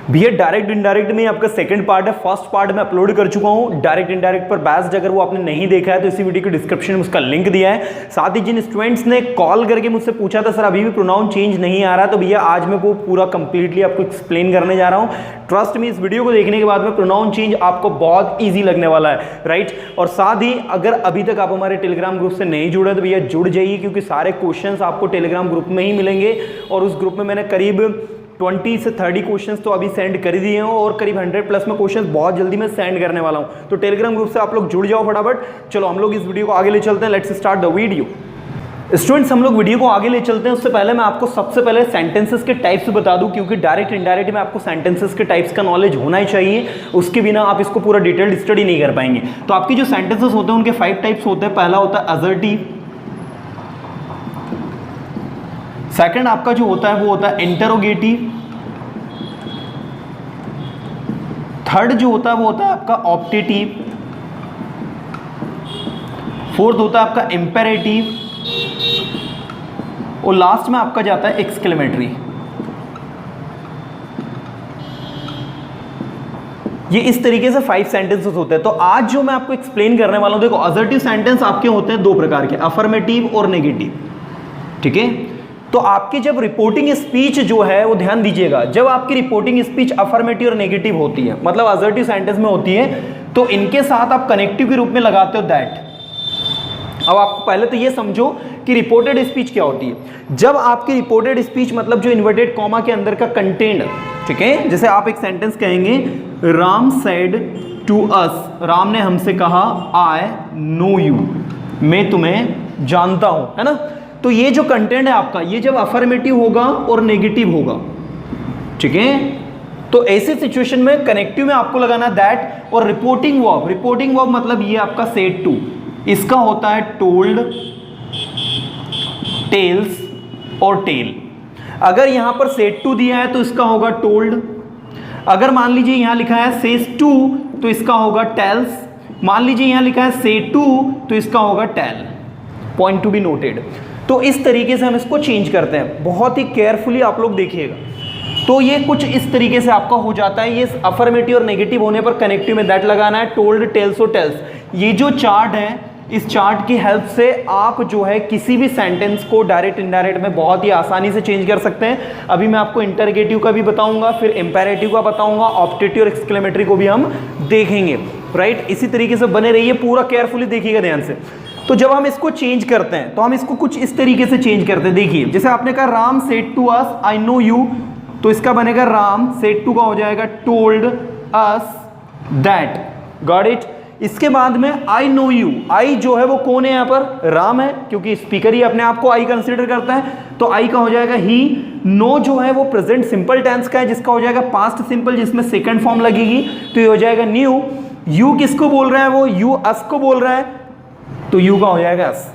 भैया direct indirect में आपका सेकंड पार्ट है, फर्स्ट पार्ट में अपलोड कर चुका हूं डायरेक्ट इनडायरेक्ट पर बैच। अगर वो आपने नहीं देखा है तो इसी वीडियो के डिस्क्रिप्शन में उसका लिंक दिया है। साथ ही जिन स्टूडेंट्स ने कॉल करके मुझसे पूछा था सर अभी भी प्रोनाउन चेंज नहीं आ रहा, तो भैया आज मैं वो पूरा कंप्लीटली आपको एक्सप्लेन करने जा रहा हूं। ट्रस्ट में इस वीडियो को देखने के बाद में प्रोनाउन चेंज आपको बहुत ईजी लगने वाला है, राइट। और साथ ही अगर अभी तक आप हमारे टेलीग्राम ग्रुप से नहीं जुड़े तो भैया जुड़ जाइए, क्योंकि सारे क्वेश्चंस आपको टेलीग्राम ग्रुप में ही मिलेंगे। और उस ग्रुप में मैंने करीब 20 से 30 क्वेश्चंस तो अभी सेंड कर दिए हैं और करीब 100 प्लस में क्वेश्चंस बहुत जल्दी मैं सेंड करने वाला हूं। तो टेलीग्राम ग्रुप से आप लोग जुड़ जाओ फटाफट। चलो हम लोग इस वीडियो को आगे ले चलते हैं। Let's start the video. Students हम लोग वीडियो को आगे ले चलते हैं, उससे पहले मैं आपको सबसे पहले सेंटेंसेस के टाइप्स बता दूं, क्योंकि डायरेक्ट इनडायरेक्ट में आपको सेंटेंसेस के टाइप्स का नॉलेज होना ही चाहिए। उसके बिना आप इसको पूरा डिटेल्ड स्टडी नहीं कर पाएंगे। तो आपकी जो सेंटेंसेस होते हैं उनके 5 टाइप्स होते हैं। पहला होता है असर्टिव, सेकंड आपका जो होता है वो होता है इंटरोगेटिव, थर्ड जो होता है वो होता है आपका ऑप्टेटिव, फोर्थ होता है आपका इंपेरेटिव, और लास्ट में आपका जाता है एक्सक्लेमेटरी। ये इस तरीके से 5 सेंटेंसेस होते हैं। तो आज जो मैं आपको एक्सप्लेन करने वाला हूं, देखो असर्टिव सेंटेंस आपके होते हैं 2 प्रकार के, अफर्मेटिव और नेगेटिव, ठीक है। तो आपकी जब रिपोर्टिंग स्पीच जो है वो ध्यान दीजिएगा, जब आपकी रिपोर्टिंग स्पीच अफर्मेटिव और नेगेटिव होती है, मतलब असर्टिव सेंटेंस में होती है, तो इनके साथ आप कनेक्टिव के रूप में लगाते हो दैट। अब आपको पहले तो ये समझो कि रिपोर्टेड स्पीच क्या होती है। जब आपकी रिपोर्टेड स्पीच मतलब जो इन्वर्टेड कॉमा के अंदर का कंटेंट, ठीक है, जैसे आप एक सेंटेंस कहेंगे Ram said to us, Ram ने हमसे कहा आई नो यू, मैं तुम्हें जानता हूं, है ना। तो ये जो कंटेंट है आपका, ये जब अफर्मेटिव होगा और नेगेटिव होगा, ठीक है, तो ऐसे सिचुएशन में कनेक्टिव में आपको लगाना दैट। और रिपोर्टिंग वर्ब मतलब ये आपका सेड टू, इसका होता है टोल्ड, टेल्स और टेल। अगर यहां पर सेड टू दिया है तो इसका होगा टोल्ड। अगर मान लीजिए यहां लिखा है सेज टू तो इसका होगा टेल्स। मान लीजिए यहां लिखा है सेड टू तो इसका होगा tell. Point to be noted. तो इस तरीके से हम इसको चेंज करते हैं, बहुत ही केयरफुली आप लोग देखिएगा। तो ये कुछ इस तरीके से आपका हो जाता है। ये अफर्मेटिव और नेगेटिव होने पर कनेक्टिव में दैट लगाना है, टोल्ड, टेल्स और टेल्स। ये जो चार्ट है, इस चार्ट की हेल्प से आप जो है किसी भी सेंटेंस को डायरेक्ट इनडायरेक्ट में बहुत ही आसानी से चेंज कर सकते हैं। अभी मैं आपको इंटरगेटिव का भी बताऊंगा, फिर इंपेरेटिव का बताऊंगा, ऑप्टेटिव और एक्सक्लेमेटरी को भी हम देखेंगे, राइट। इसी तरीके से बने रहिए, पूरा केयरफुली देखिएगा ध्यान से। तो जब हम इसको चेंज करते हैं तो हम इसको कुछ इस तरीके से चेंज करते हैं। देखिए जैसे आपने कहा Ram said to us I know you, तो इसका बनेगा राम सेड टू का हो जाएगा told us that, got it. इसके बाद में आई नो यू, आई जो है वो कौन है यहाँ पर, राम है, क्योंकि स्पीकर ही अपने आप को आई कंसीडर करता है, तो आई का हो जाएगा ही। नो जो है वो प्रेजेंट सिंपल टेंस का है, जिसका हो जाएगा पास्ट सिंपल, जिसमें सेकंड फॉर्म लगेगी, तो ये हो जाएगा न्यू। यू किसको बोल रहा है, वो यू अस को बोल रहा है, तो यू का हो जाएगा अस,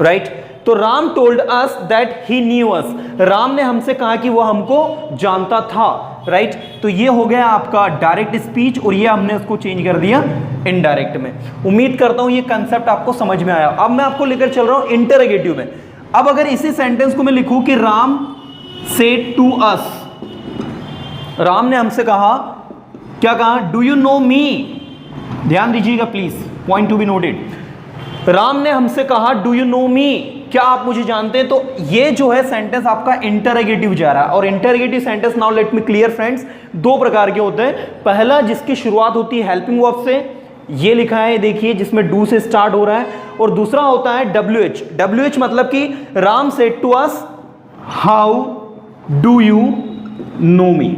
राइट। तो Ram told us that he knew us, Ram ने हमसे कहा कि वो हमको जानता था, राइट। तो ये हो गया आपका डायरेक्ट स्पीच, और ये हमने उसको चेंज कर दिया इनडायरेक्ट में। उम्मीद करता हूं ये कंसेप्ट आपको समझ में आया। अब मैं आपको लेकर चल रहा हूं इंटरोगेटिव में। अब अगर इसी सेंटेंस को मैं लिखूं कि Ram said to us, Ram ने हमसे कहा, क्या कहा, डू यू नो मी, ध्यान दीजिएगा please, point to be noted. Ram ने हमसे कहा डू यू नो मी, क्या आप मुझे जानते हैं। तो ये जो है सेंटेंस आपका इंटरोगेटिव जा रहा है। और interrogative sentence, now let me clear friends, 2 प्रकार के होते हैं। पहला जिसकी शुरुआत होती है हेल्पिंग वर्ब से, ये लिखा है देखिए, जिसमें डू से स्टार्ट हो रहा है। और दूसरा होता है WH। WH मतलब कि Ram said to us how do you know me.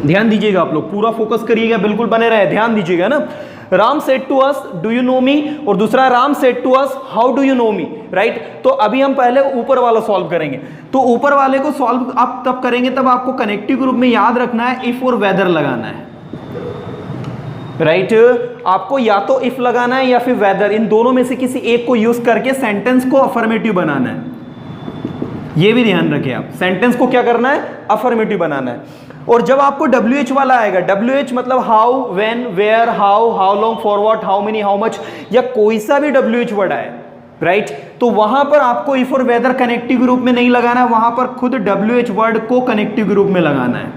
ध्यान दीजिएगा आप लोग, पूरा फोकस करिएगा, बिल्कुल बने रहे, ध्यान दीजिएगा ना। Ram said to us do you know me, और दूसरा Ram said to us how do you know me, right. तो अभी हम पहले ऊपर वाला सॉल्व करेंगे। तो ऊपर वाले को सॉल्व आप तब करेंगे तब आपको कनेक्टिव ग्रुप में याद रखना है इफ और वेदर लगाना है, राइट। आपको या तो इफ लगाना है या फिर वेदर, इन दोनों में से किसी एक को यूज करके सेंटेंस को अफर्मेटिव बनाना है। ये भी ध्यान रखें आप, सेंटेंस को क्या करना है, अफर्मेटिव बनाना है। और जब आपको WH वाला आएगा, WH मतलब how, when, where, how long, for what, how many, how much, या कोई सा भी WH वर्ड आए, राइट, तो वहां पर आपको इफ और वेदर कनेक्टिव ग्रुप में नहीं लगाना है, वहां पर खुद WH वर्ड को कनेक्टिव ग्रुप में लगाना है।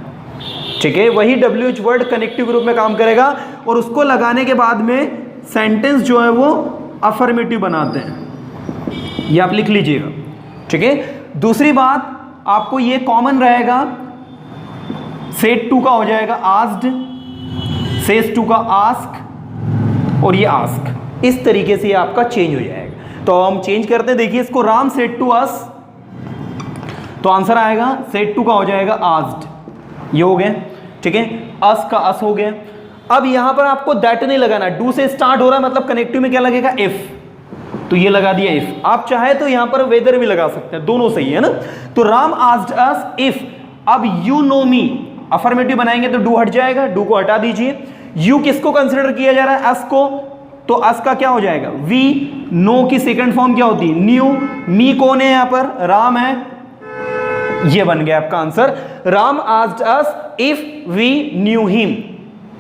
ठीक है, वही WH वर्ड कनेक्टिव ग्रुप में काम करेगा और उसको लगाने के बाद में सेंटेंस जो है वो अफर्मेटिव बनाते हैं, ये आप लिख लीजिएगा। ठीक है, दूसरी बात आपको ये कॉमन रहेगा, सेट टू का हो जाएगा आस्क्ड, सेज टू का आस्क और ये आस्क, इस तरीके से ये आपका चेंज हो जाएगा। तो हम चेंज करते हैं, देखिए इसको राम सेड टू अस, तो आंसर आएगा सेड टू का हो जाएगा आस्क्ड, ये हो गया। ठीक है, अस का अस हो गया। अब यहां पर आपको दैट नहीं लगाना, डू से स्टार्ट हो रहा है मतलब कनेक्टिव में क्या लगेगा, इफ, तो ये लगा दिया इफ। आप चाहे तो यहां पर वेदर भी लगा सकते हैं, दोनों सही है ना। तो राम आस्क्ड अस इफ, अब यू नो मी, अफर्मेटिव बनाएंगे तो डू हट जाएगा, डू को हटा दीजिए। यू किसको कंसिडर किया जा रहा है, अस को, तो अस का क्या हो जाएगा, वी। नो की सेकंड फॉर्म क्या होती है, न्यू। मी कौन है यहां पर, राम है, ये बन गया आपका answer. Ram asked us if we knew him,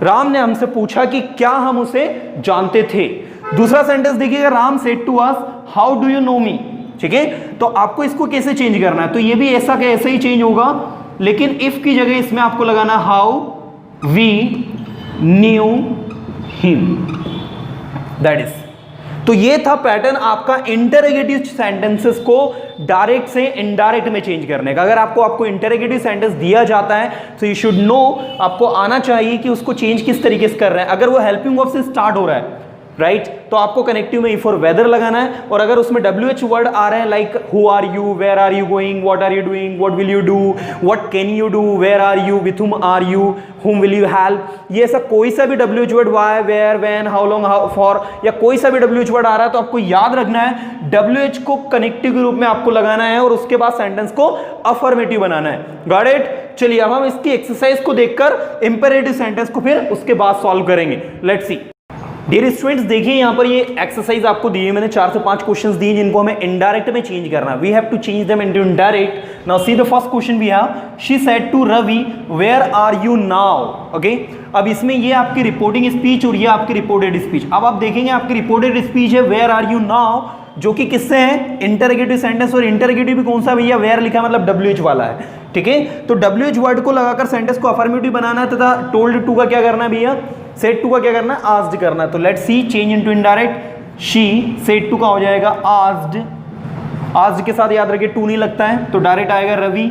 Ram ने हमसे पूछा कि क्या हम उसे जानते थे। दूसरा सेंटेंस देखिएगा, Ram said to us how do you know me. ठीक है, तो आपको इसको कैसे चेंज करना है, तो ये भी ऐसा के ऐसे ही चेंज होगा, लेकिन इफ की जगह इसमें आपको लगाना how we knew him, that is. तो ये था पैटर्न आपका इंटरोगेटिव सेंटेंसेस को डायरेक्ट से इनडायरेक्ट में चेंज करने का। अगर आपको इंटरोगेटिव सेंटेंस दिया जाता है तो यू शुड नो, आपको आना चाहिए कि उसको चेंज किस तरीके से कर रहे हैं। अगर वो हेल्पिंग वर्ब से स्टार्ट हो रहा है, राइट, तो आपको कनेक्टिव में फॉर वेदर लगाना है, और अगर उसमें WH वर्ड आ रहे हैं like who are you, where are you going, what are you doing, what will you do, what can you do, where are you, with whom are you, whom will you help, ये ऐसा कोई सा भी WH word, why, where, when, how long, how for, या कोई सा भी WH word आ रहा है तो आपको याद रखना है WH को कनेक्टिव के रूप में आपको लगाना है और उसके बाद सेंटेंस को अफर्मेटिव बनाना है। Got it? चलिए अब हम इसकी एक्सरसाइज को देखकर इंपेरेटिव सेंटेंस को फिर उसके बाद सॉल्व करेंगे। Let's see. डियर स्टूडेंट्स, देखिए यहाँ पर ये एक्सरसाइज आपको दी है मैंने, 4 से 5 क्वेश्चंस दिए जिनको हमें इनडायरेक्ट में चेंज करना है। We have to change them into indirect. Now see the first question we have, she said to Ravi where are you now. Okay, अब इसमें ये आपकी रिपोर्टिंग स्पीच और ये आपकी रिपोर्टेड स्पीच। अब आप देखेंगे आपकी रिपोर्टेड स्पीच है वेयर आर यू नाउ, जो कि किससे है, इंटरोगेटिव सेंटेंस, और इंटरोगेटिव भी कौन सा भैया, वेयर लिखा मतलब WH वाला है। ठीक है, तो WH वर्ड को लगाकर सेंटेंस को अफर्मेटिव बनाना है, तथा टोल्ड टू का क्या करना है भैया, सेड टू का क्या करना है, आस्क्ड करना है। तो let's see, change into indirect, she said to का हो जाएगा आस्क्ड, आस्क्ड के साथ याद रखिए टू नहीं लगता है तो डायरेक्ट आएगा रवि,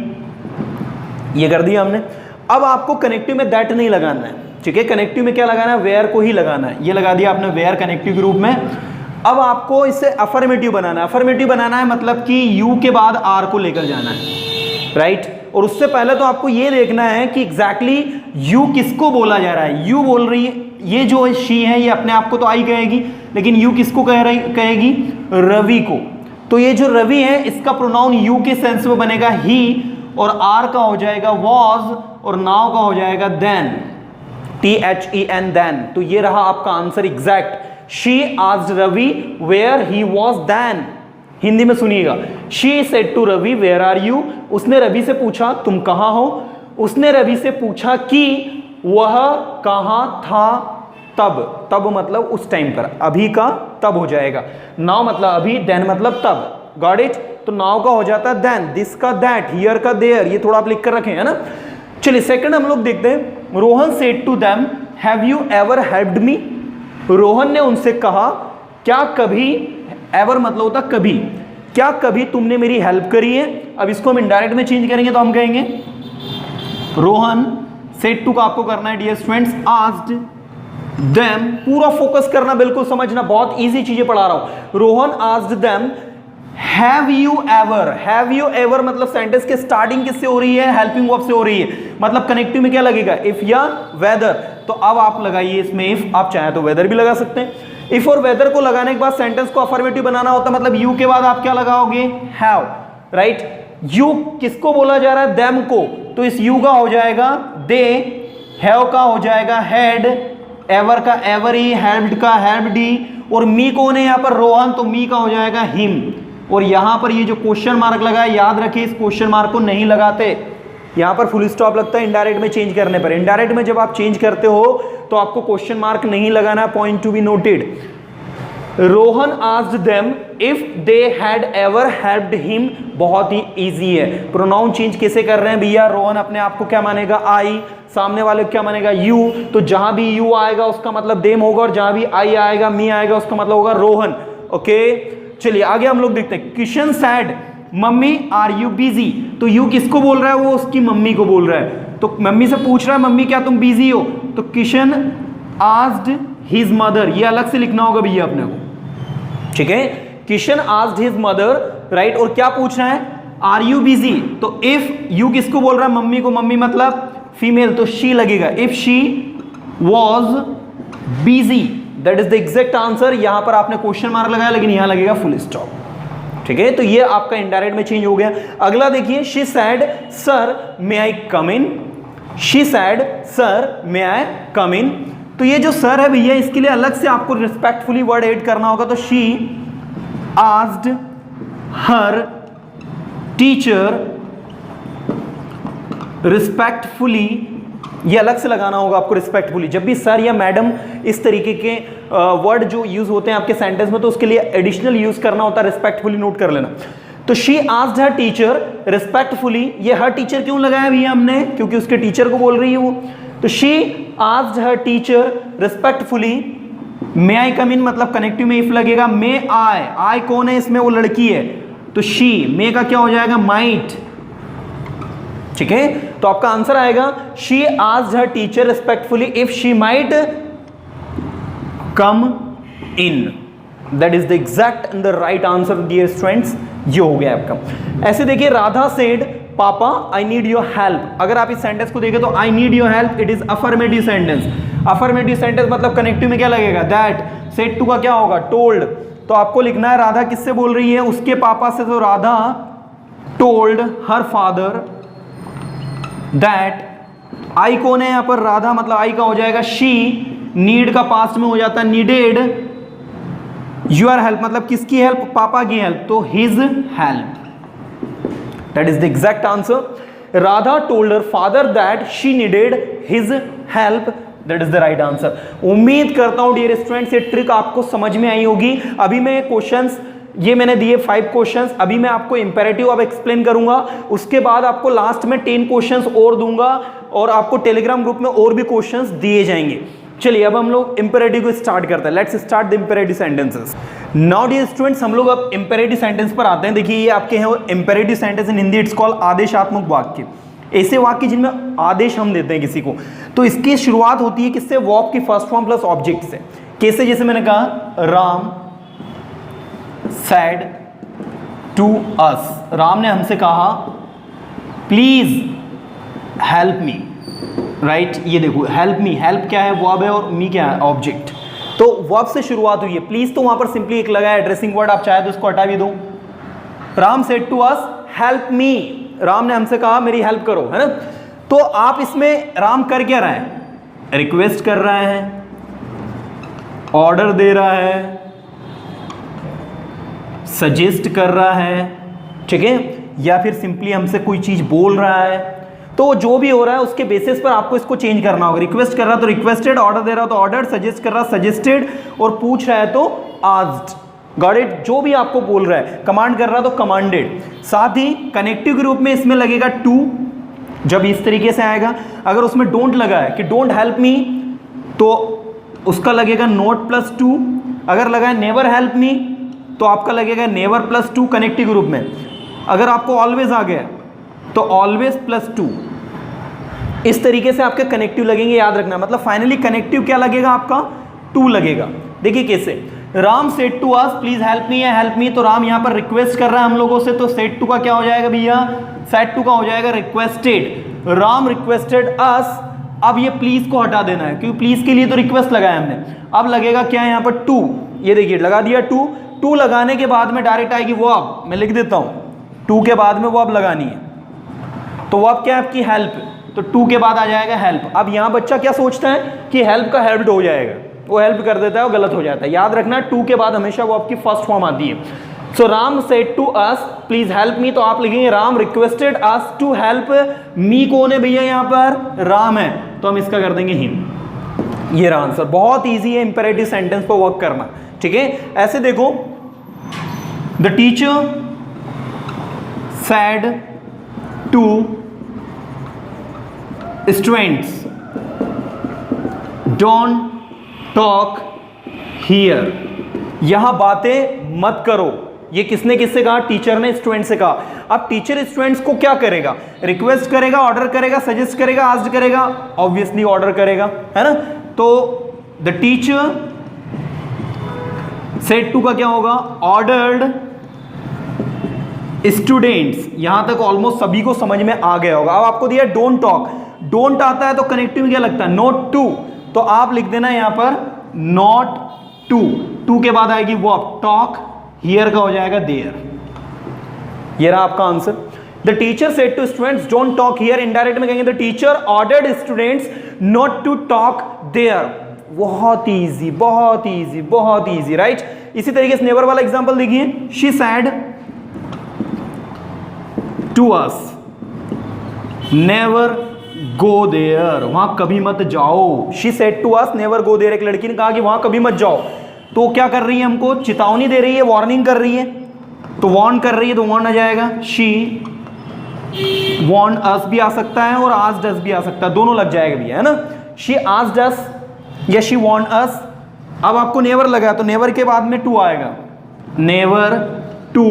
ये कर दिया हमने। अब आपको कनेक्टिव में दैट नहीं लगाना है। ठीक है, कनेक्टिव में क्या लगाना है, वेयर को ही लगाना है, ये लगा दिया आपने वेयर कनेक्टिव के रूप में। अब आपको इससे अफर्मेटिव बनाना है। अफर्मेटिव बनाना है मतलब कि यू के बाद आर को लेकर जाना है, राइट। और उससे पहले तो आपको ये देखना है कि एग्जैक्टली यू किसको बोला जा रहा है। यू बोल रही है, ये जो शी है ये अपने आप को तो आई कहेगी, लेकिन यू किसको कहेगी, रवि को। तो ये जो रवि है इसका प्रोनाउन यू के सेंस में बनेगा ही, और आर का हो जाएगा वॉज, और नाउ का हो जाएगा देन, THEN, देन। तो ये रहा आपका answer exact. She asked Ravi where he was then। Hindi में सुनिएगा, She said to Ravi where are you। उसने रवि से पूछा तुम कहाँ हो। उसने रवि से पूछा कि वह कहाँ था तब। तब मतलब उस टाइम पर, अभी का तब हो जाएगा। नाउ मतलब अभी, देन मतलब तब। Got it? तो नाउ का हो जाता है देन, दिस का दैट, हियर का देयर, ये थोड़ा आप लिख कर रखें है ना। चलिए सेकंड हम लोग देखते हैं। Rohan said to them have you ever helped me. Rohan ने उनसे कहा क्या कभी, एवर मतलब होता कभी, क्या कभी तुमने मेरी हेल्प करी है। अब इसको हम इनडायरेक्ट में चेंज करेंगे तो हम कहेंगे रोहन सेड टू का आपको करना है डियर स्टूडेंट्स आस्क्ड देम। पूरा फोकस करना, बिल्कुल समझना, बहुत इजी चीजें पढ़ा रहा हूं। Rohan asked them have you ever. Have you ever मतलब सेंटेंस के स्टार्टिंग किससे हो रही है, हेल्पिंग वर्ब से हो रही है, मतलब कनेक्टिव में क्या लगेगा, इफ या वेदर। तो अब आप लगाइए इसमें इफ, आप चाहे तो वेदर भी लगा सकते हैं। इफ और वेदर को लगाने के बाद सेंटेंस को अफर्मेटिव बनाना होता है, मतलब यू के बाद आप क्या लगाओगे, हैव, राइट। यू किसको बोला जा रहा है, देम को, तो इस यू का हो जाएगा दे, हैव का हो जाएगा हैड, एवर का एवर ही, हेल्प्ड का हेल्प्ड ही, और मी कौन है यहाँ पर, रोहन, तो मी का हो जाएगा हिम। और यहां पर ये जो क्वेश्चन मार्क लगा है, याद रखिए इस क्वेश्चन मार्क को नहीं लगाते, यहां पर फुल स्टॉप लगता है इनडायरेक्ट में चेंज करने पर। इनडायरेक्ट में जब आप चेंज करते हो तो आपको क्वेश्चन मार्क नहीं लगाना, point to be noted. Rohan asked them if they had ever helped him. बहुत ही इजी है। प्रोनाउन चेंज कैसे कर रहे हैं भैया, रोहन अपने आप को क्या मानेगा, आई, सामने वाले क्या बनेगा यू, तो जहां भी यू आएगा उसका मतलब देम होगा, और जहां भी आई आएगा मी आएगा उसका मतलब होगा रोहन। ओके चलिए आगे हम लोग देखते हैं। Kishan said mummy are you busy, तो यू किसको बोल रहा है, वो उसकी मम्मी को बोल रहा है, तो मम्मी से पूछ रहा है मम्मी क्या तुम बिजी हो, तो किशन आस्क्ड हिज मदर, ये अलग से लिखना होगा भैया अपने को, ठीक है। Kishan asked his mother right, और क्या पूछ रहा है आर यू बिजी, तो इफ यू किसको बोल रहा है मम्मी को, मम्मी मतलब फीमेल तो शी लगेगा, if she was busy, that is the exact answer. यहां पर आपने क्वेश्चन मार्क लगाया लेकिन यहां लगेगा फुल स्टॉप, ठीक है। तो ये आपका इनडायरेक्ट में चेंज हो गया। अगला देखिए, she said sir may I come in, she said sir may I come in, तो ये जो सर है भैया इसके लिए अलग से आपको रिस्पेक्टफुली वर्ड ऐड करना होगा, तो she asked her teacher respectfully, ये अलग से लगाना होगा आपको रिस्पेक्टफुली। जब भी सर या मैडम इस तरीके के वर्ड जो यूज होते हैं आपके सेंटेंस में, तो उसके लिए एडिशनल यूज करना होता है, रिस्पेक्टफुली नोट कर लेना। तो she asked her teacher respectfully, ये हर टीचर क्यों लगाया भैया हमने, क्योंकि उसके टीचर को बोल रही है वो, तो she asked her teacher respectfully may I come in, मतलब कनेक्टिव में इफ लगेगा, मे आई कौन है इसमें, वो लड़की है, तो शी मे का क्या हो जाएगा माइट, ठीक है। तो आपका आंसर आएगा she asked her teacher respectfully if she might come in, that is the exact and the right answer dear students, ये हो गया आपका। ऐसे देखिए, राधा सेड पापा आई नीड योर हेल्प, अगर आप इस सेंटेंस को देखें तो I need your help it is affirmative sentence, affirmative sentence मतलब कनेक्टिव में क्या लगेगा दैट, सेड टू का क्या होगा टोल्ड, तो आपको लिखना है राधा किससे बोल रही है, उसके पापा से, तो Radha told her father that, आई कौन है यहां पर, राधा मतलब आई का हो जाएगा शी, नीड का पास्ट में हो जाता है नीडेड, योर हेल्प मतलब किसकी हेल्प, पापा की हेल्प, तो his help, that is the exact answer. Radha told her father that she needed his help, that is the right answer. उम्मीद करता हूं डियर स्टूडेंट्स ये ट्रिक आपको समझ में आई होगी। अभी मैं क्वेश्चंस ये मैंने दिए 5 क्वेश्चंस, अभी मैं आपको इंपेरेटिव अब एक्सप्लेन करूंगा, उसके बाद आपको लास्ट में 10 क्वेश्चंस और दूंगा, और आपको टेलीग्राम ग्रुप में और भी क्वेश्चंस दिए जाएंगे। चलिए अब हम लोग इंपेरेटिव को स्टार्ट करते हैं, let's start the imperative sentences. Now dear students हम लोग अब इंपेरेटिव सेंटेंस पर आते हैं। देखिए ये आपके हैं imperative sentence, in Hindi it's called आदेशात्मक वाक्य, ऐसे वाक्य जिनमें आदेश हम देते हैं किसी को, तो इसकी शुरुआत होती है किससे, वर्ब की फर्स्ट फॉर्म प्लस ऑब्जेक्ट से। कैसे, जैसे मैंने कहा Ram said to us, Ram ने हमसे कहा प्लीज हेल्प मी, राइट। ये देखो हेल्प मी, हेल्प क्या है वर्ब है, और मी क्या है ऑब्जेक्ट, तो वर्ब से शुरुआत हुई है। प्लीज तो वहां पर सिंपली एक लगा है एड्रेसिंग वर्ड, आप चाहे तो उसको हटा भी दो। Ram said to us help me, Ram ने हमसे कहा मेरी हेल्प करो, है ना। तो आप इसमें राम कर क्या रहा है, रिक्वेस्ट कर रहा है, ऑर्डर दे रहा है, सजेस्ट कर रहा है, ठीक है, या फिर सिंपली हमसे कोई चीज बोल रहा है, तो जो भी हो रहा है उसके बेसिस पर आपको इसको चेंज करना होगा। रिक्वेस्ट कर रहा तो रिक्वेस्टेड, ऑर्डर दे रहा तो ऑर्डर, सजेस्ट कर रहा सजेस्टेड, और पूछ रहा है तो आस्क्ड, गॉट इट, जो भी आपको बोल रहा है, कमांड कर रहा तो कमांडेड। साथ ही कनेक्टिव के रूप में इसमें लगेगा टू, जब इस तरीके से आएगा। अगर उसमें डोंट लगा है कि डोंट हेल्प मी, तो उसका लगेगा नॉट प्लस टू। अगर लगा है नेवर हेल्प मी, तो आपका लगेगा never plus two connective group में। अगर आपको ऑलवेज आ गया तो ऑलवेज प्लस टू, इस तरीके से आपके कनेक्टिव लगेंगे, याद रखना। मतलब फाइनली कनेक्टिव क्या लगेगा आपका, टू लगेगा। देखिए कैसे, Ram said to us please help me, या हेल्प मी, तो राम यहाँ पर रिक्वेस्ट कर रहा है हम लोगों से, तो सेड टू का क्या हो जाएगा भैया, सेड टू का हो जाएगा रिक्वेस्टेड। राम रिक्वेस्टेड अस, अब ये प्लीज को हटा देना है क्योंकि प्लीज के लिए तो रिक्वेस्ट लगाया हमने। अब लगेगा क्या है यहाँ पर टू, ये देखिए लगा दिया टू। टू लगाने के बाद में डायरेक्ट आएगी वो, अब मैं लिख देता हूं, टू के बाद में वो अब लगानी है, तो वो अब क्या है आपकी हेल्प, तो टू के बाद आ जाएगा हेल्प। अब यहां बच्चा क्या सोचता है कि हेल्प का हेल्प्ड हो जाएगा, वो हेल्प कर देता है, वो गलत हो जाता है। याद रखना टू के बाद हमेशा वो आपकी फर्स्ट फॉर्म आती है। So Ram said to us please help me, तो आप लिखेंगे Ram requested us to help me. कौन है भैया यहाँ पर, राम है, तो हम इसका कर देंगे हिम। ये रहा आंसर। बहुत ईजी है इंपेरेटिव सेंटेंस पर वर्क करना, ठीक है। ऐसे देखो, the teacher said to students don't talk here, यहां बातें मत करो। ये किसने किससे कहा? टीचर ने स्टूडेंट से कहा। अब टीचर स्टूडेंट्स को क्या करेगा? रिक्वेस्ट करेगा, ऑर्डर करेगा, सजेस्ट करेगा, आस्क करेगा? ऑब्वियसली ऑर्डर करेगा, है ना। तो द टीचर सेड टू का क्या होगा? Ordered students. यहां तक ऑलमोस्ट सभी को समझ में आ गया होगा। अब आपको दिया डोंट टॉक, डोंट आता है तो कनेक्टिव में क्या लगता है? नॉट टू, तो आप लिख देना यहां पर नॉट टू, टू के बाद आएगी वर्ब टॉक, हियर का हो जाएगा देयर। ये रहा आपका answer. The teacher said to students don't talk here, indirect में कहेंगे the teacher ordered students not to talk there. बहुत इजी, बहुत इजी, बहुत इजी, राइट। इसी तरीके से नेवर वाला एग्जांपल देखिए, she said to us never go there, वहां कभी मत जाओ। She said to us never go there, एक लड़की ने कहा कि वहां कभी मत जाओ। तो क्या कर रही है? हमको चेतावनी दे रही है, वार्निंग कर रही है। तो वार्न कर रही है तो वार्न आ जाएगा। शी वार्न अस भी आ सकता है और आस्क्ड अस भी आ सकता है, दोनों लग जाएगा भी, है ना। शी आस्क्ड अस या शी वार्न अस। अब आपको नेवर लगा तो नेवर के बाद में टू आएगा, नेवर टू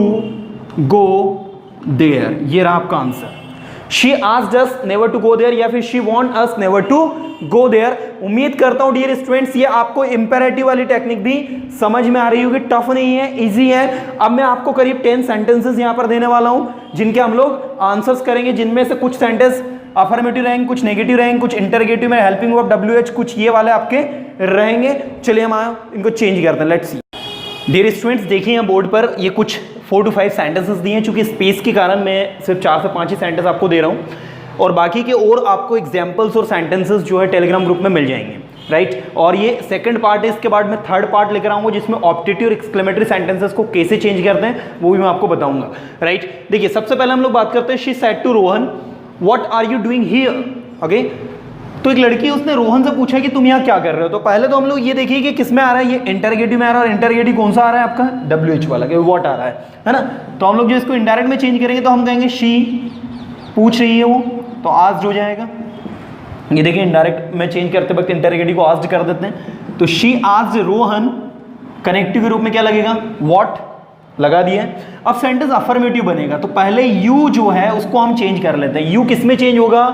गो देयर। ये रहा आपका answer. She asked us never to go there या फिर she warn us never to go there. उम्मीद करता हूं डियर स्टूडेंट्स ये आपको इंपेरेटिव वाली टेक्निक भी समझ में आ रही होगी। टफ नहीं है, इजी है। अब मैं आपको करीब 10 सेंटेंसेस यहां पर देने वाला हूं जिनके हम लोग आंसर्स करेंगे, जिनमें से कुछ सेंटेंस अफर्मेटिव रहेंगे, कुछ नेगेटिव रहेंगे, कुछ इंटरगेटिव में हेल्पिंग वर्ब WH, कुछ ये वाले आपके रहेंगे। चलिए हम इनको चेंज करते हैं, लेट्स सी। डियर स्टूडेंट्स देखिए यहाँ बोर्ड पर ये कुछ 4 to 5 सेंटेंसेस दिए हैं। चूंकि स्पेस के कारण मैं सिर्फ 4 से 5 ही सेंटेंस आपको दे रहा हूँ और बाकी के और आपको एग्जाम्पल्स और सेंटेंसेस जो है टेलीग्राम ग्रुप में मिल जाएंगे, राइट। और ये सेकंड पार्ट है, इसके बाद मैं थर्ड पार्ट लेकर आऊंगा जिसमें ऑप्टेटिव और एक्सक्लेमेटरी सेंटेंसेस को कैसे चेंज करते हैं वो भी मैं आपको बताऊंगा, राइट। देखिए सबसे पहले हम लोग बात करते हैं she said to Rohan what are you doing here, okay. तो एक लड़की उसने रोहन से पूछा कि तुम यहाँ क्या कर रहे हो। तो पहले तो हम लोग ये देखिए कि किस में आ रहा है, ये इंटरगेटिव में आ रहा है और इंटरगेटिव कौन सा आ रहा है आपका? WH वाला, कि व्हाट आ रहा है ना। तो हम लोग जो इसको इनडायरेक्ट में चेंज करेंगे तो हम कहेंगे शी पूछ रही है वो, तो आस्क्ड हो जाएगा। ये देखिए इनडायरेक्ट में चेंज करते वक्त इंटरगेटिव को आस्क्ड कर देते हैं। तो शी आस्क्ड रोहन, कनेक्टिव के रूप में क्या लगेगा? व्हाट लगा दिया। अब सेंटेंस अफर्मेटिव बनेगा तो पहले यू जो है उसको हम चेंज कर लेते हैं। यू किस में चेंज होगा?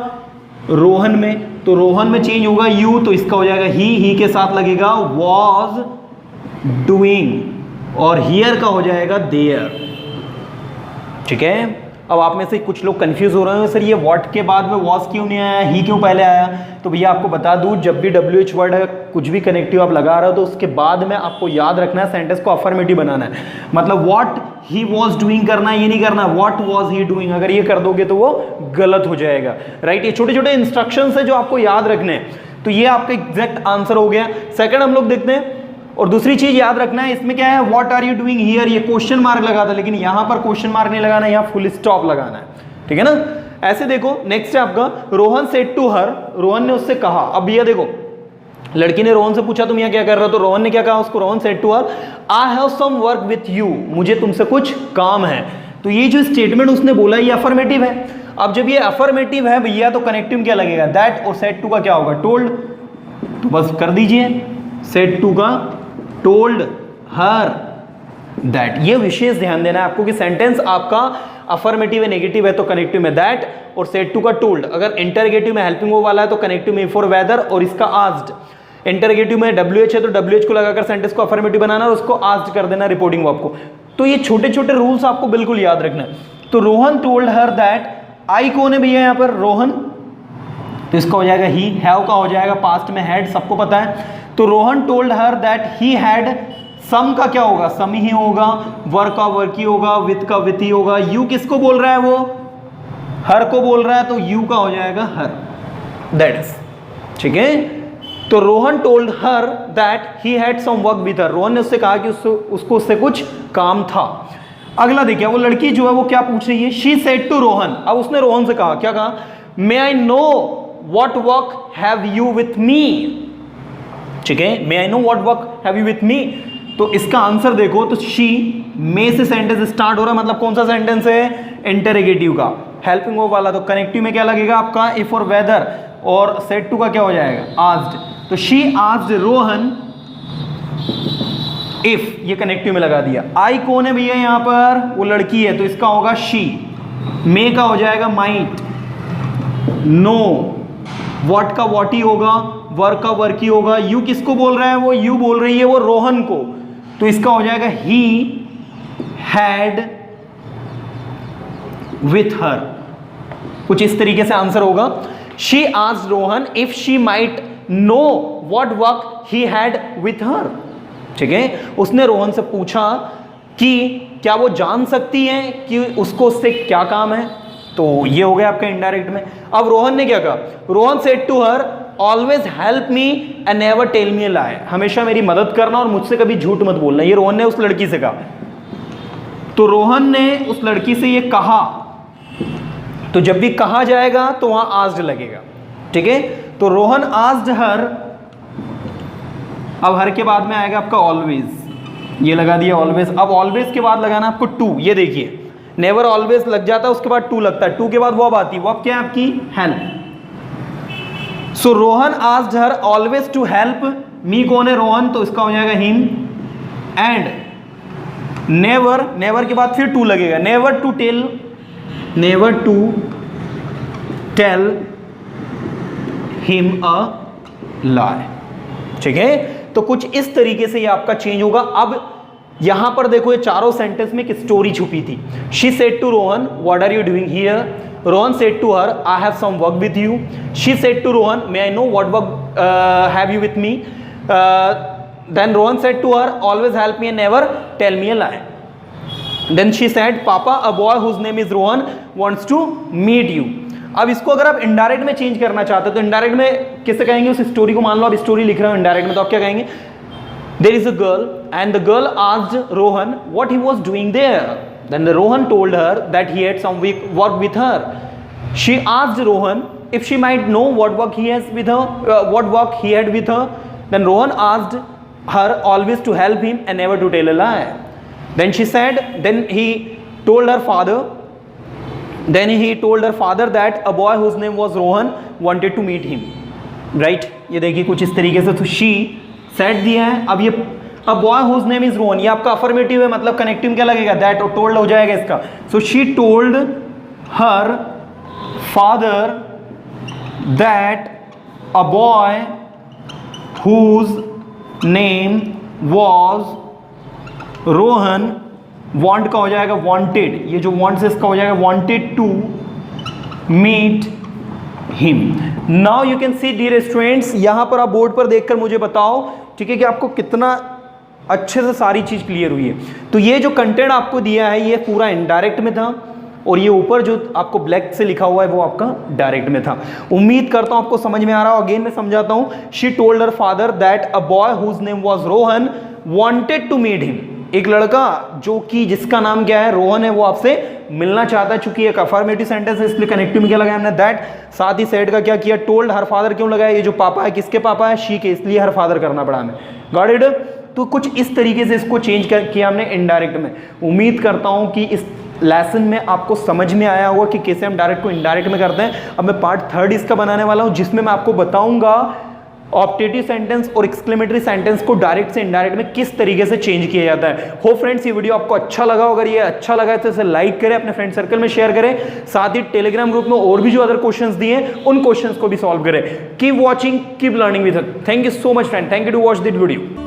रोहन में। तो रोहन में चेंज होगा यू, तो इसका हो जाएगा ही के साथ लगेगा वॉज डूइंग और हियर का हो जाएगा देयर, ठीक है। अब आप में से कुछ लोग कंफ्यूज हो रहे हैं, सर ये व्हाट के बाद में वॉज क्यों नहीं आया, ही क्यों पहले आया? तो भैया आपको बता दूं, जब भी WH वर्ड है, कुछ भी कनेक्टिव आप लगा रहे हो तो उसके बाद में आपको याद रखना है सेंटेंस को अफर्मेटिव बनाना है। मतलब व्हाट ही वॉज डूइंग करना है, ये नहीं करना व्हाट वॉज ही डूइंग। अगर ये कर दोगे तो वो गलत हो जाएगा, राइट। ये छोटे छोटे इंस्ट्रक्शंस है जो आपको याद रखने हैं। तो ये आपका एग्जैक्ट आंसर हो गया। सेकंड हम लोग देखते हैं, और दूसरी चीज याद रखना है इसमें क्या है, what are you doing here, ये क्वेश्चन मार्क लगा था, लेकिन यहां पर क्वेश्चन मार्क नहीं लगाना, यहां फुल स्टॉप लगाना है, ठीक है ना। ऐसे देखो नेक्स्ट है आपका Rohan said to her, Rohan ने उससे कहा। अब ये देखो लड़की ने रोहन से पूछा तुम यहाँ क्या कर रहे हो, तो रोहन ने क्या कहा उसको? Rohan said to her I have some work with you, मुझे तुमसे कुछ काम है। तो ये जो स्टेटमेंट उसने बोला ये अफर्मेटिव है। अब जब ये अफर्मेटिव है भैया तो कनेक्टिव में क्या लगेगा? दैट, और सेड टू का क्या होगा? टोल्ड। तो बस कर दीजिए सेड टू का टोल्ड हर दैट। ये विशेष ध्यान देना है आपको कि सेंटेंस आपका अफर्मेटिव है, नेगेटिव है तो कनेक्टिव में दैट और सेड टू का टोल्ड। अगर इंटरगेटिव में हेल्पिंग वो वाला है तो कनेक्टिव में फॉर वेदर और इसका आस्क्ड। इंटरगेटिव में WH है तो WH को लगाकर सेंटेंस को अफर्मेटिव बनाना और उसको आस्क्ड कर देना रिपोर्टिंग वर्ब को। तो ये छोटे छोटे रूल्स आपको बिल्कुल याद रखना है। तो रोहन टोल्ड हर दैट, आई कौन है भैया यहाँ पर? रोहन। तो इसका हो जाएगा ही, हैव का हो जाएगा पास्ट में हैड, सबको पता है। तो Rohan told her that he had some का क्या होगा? सम ही होगा। वर्क का वर्क ही होगा, विथ का विथ ही होगा। यू किसको बोल रहा है? वो हर को बोल रहा है तो यू का हो जाएगा हर, दैट इज, ठीक है। तो Rohan told her that he had some work with her, Rohan ने उससे कहा कि उसको उससे कुछ काम था। अगला देखिए वो लड़की जो है वो क्या पूछ रही है? शी सेड टू रोहन, अब उसने रोहन से कहा, क्या कहा? May I know what work have you with me, ठीक है। May I know what work have you with me. तो इसका आंसर देखो तो शी मे से सेंटेंस स्टार्ट हो रहा है, मतलब कौन सा सेंटेंस है? इंटरगेटिव का, हेल्पिंग वर्ब वाला। तो कनेक्टिव में क्या लगेगा आपका? इफ और वेदर। और सेड टू का क्या हो जाएगा आस्क्ड, तो शी आस्क्ड रोहन इफ, ये कनेक्टिव में लगा दिया। आई कौन है भैया यहाँ पर, वो लड़की है, तो इसका होगा शी। मे का हो जाएगा माइट, नो व्हाट का व्हाट ही होगा, वर्क का वर्क ही होगा। यू किसको बोल रहा है, वो यू बोल रही है वो रोहन को, तो इसका हो जाएगा ही हैड विथ हर। कुछ इस तरीके से आंसर होगा। She asked Rohan if she might know what work he had with हर। ठीक है, उसने रोहन से पूछा कि क्या वो जान सकती है कि उसको उससे क्या काम है, तो ये हो गया आपका इनडायरेक्ट में। अब रोहन ने क्या कहा, Rohan said to her always help me and never tell me a lie, हमेशा मेरी मदद करना और मुझसे कभी झूठ मत बोलना। ये रोहन ने उस लड़की से कहा। तो रोहन ने उस लड़की से ये कहा, तो जब भी कहा जाएगा तो वहां आस्क्ड लगेगा। ठीक है, तो रोहन आस्क्ड हर, अब हर के बाद में आएगा आपका ऑलवेज, ये लगा दिया ऑलवेज। अब ऑलवेज के बाद लगाना आपको टू, ये देखिए नेवर ऑलवेज लग जाता है, उसके बाद टू लगता है, टू के बाद वर्ब आती है, वर्ब क्या है आपकी help. So Rohan asked her always to help me, कौन है रोहन, तो इसका हो जाएगा हिम। एंड नेवर, नेवर के बाद फिर टू लगेगा, never to tell, never to tell him a lie. ठीक है, तो कुछ इस तरीके से ये आपका चेंज होगा। अब यहां पर देखो ये चारों सेंटेंस में एक स्टोरी छुपी थी। She said to Rohan what are you doing here, Rohan said to her I have some work with you, she said to Rohan may I know what work have you with me, then Rohan said to her always help me and never tell me a lie. Then she said papa a boy whose name is Rohan wants to meet you. अब इसको अगर आप indirect में change करना चाहते हो तो indirect में किससे कहेंगे, उस स्टोरी को मान लो आप स्टोरी लिख रहे हो इनडायरेक्ट में, तो आप क्या कहेंगे, there is a girl and the girl asked Rohan what he was doing there, then Rohan told her that he had some work with her. She asked Rohan if she might know what work he has with her, what work he had with her, then Rohan asked her always to help him and never to tell a lie. Then she said, then he told her father that a boy whose name was Rohan wanted to meet him. Right? ये देखिए कुछ इस तरीके से, तो she said दिया है। अब ये a boy whose name is Rohan, ये आपका अफर्मेटिव है, मतलब कनेक्टिव क्या लगेगा, that और told हो जाएगा इसका। So she told her father that a boy whose name was Rohan, want का हो जाएगा वांटेड, ये जो वांट से इसका हो जाएगा wanted to meet him. Now you can see dear students, यहां पर आप बोर्ड पर देखकर मुझे बताओ, ठीक है, कि आपको कितना अच्छे से सारी चीज क्लियर हुई है। तो ये जो कंटेंट आपको दिया है ये पूरा इनडायरेक्ट में था, और ये ऊपर जो आपको ब्लैक से लिखा हुआ है वो आपका डायरेक्ट में था। उम्मीद करता हूं आपको समझ में आ रहा हो। अगेन मैं समझाता हूं। She told her father that a boy whose name was Rohan wanted to meet him, एक लड़का जो कि जिसका नाम क्या है, रोहन है, वो आपसे मिलना चाहता है। चूंकि एक अफर्मेटिव सेंटेंस है इसलिए कनेक्टिव में क्या लगाया हमने, दैट। साथ ही सेड का क्या किया, टोल्ड हर फादर क्यों लगाया, ये जो पापा है किसके पापा है, शी के, इसलिए हर फादर करना पड़ा हमें। Got it. तो कुछ इस तरीके से इसको चेंज किया हमने इनडायरेक्ट में। उम्मीद करता हूं कि इस लेसन में आपको समझ में आया होगा कि कैसे हम डायरेक्ट को इनडायरेक्ट में करते हैं। अब मैं पार्ट 3 इसका बनाने वाला हूं, जिसमें मैं आपको बताऊंगा ऑप्टेटिव सेंटेंस और एक्सक्लेमेटरी सेंटेंस को डायरेक्ट से इनडायरेक्ट में किस तरीके से चेंज किया जाता है। होप फ्रेंड्स ये वीडियो आपको अच्छा लगा। अगर ये अच्छा लगा है तो इसे लाइक करें, अपने फ्रेंड सर्कल में शेयर करें। साथ ही टेलीग्राम ग्रुप में और भी जो अदर क्वेश्चंस दिए हैं उन क्वेश्चंस को भी सॉल्व करें। Keep watching, keep learning with us. Thank you so much friend, thank you to watch this video.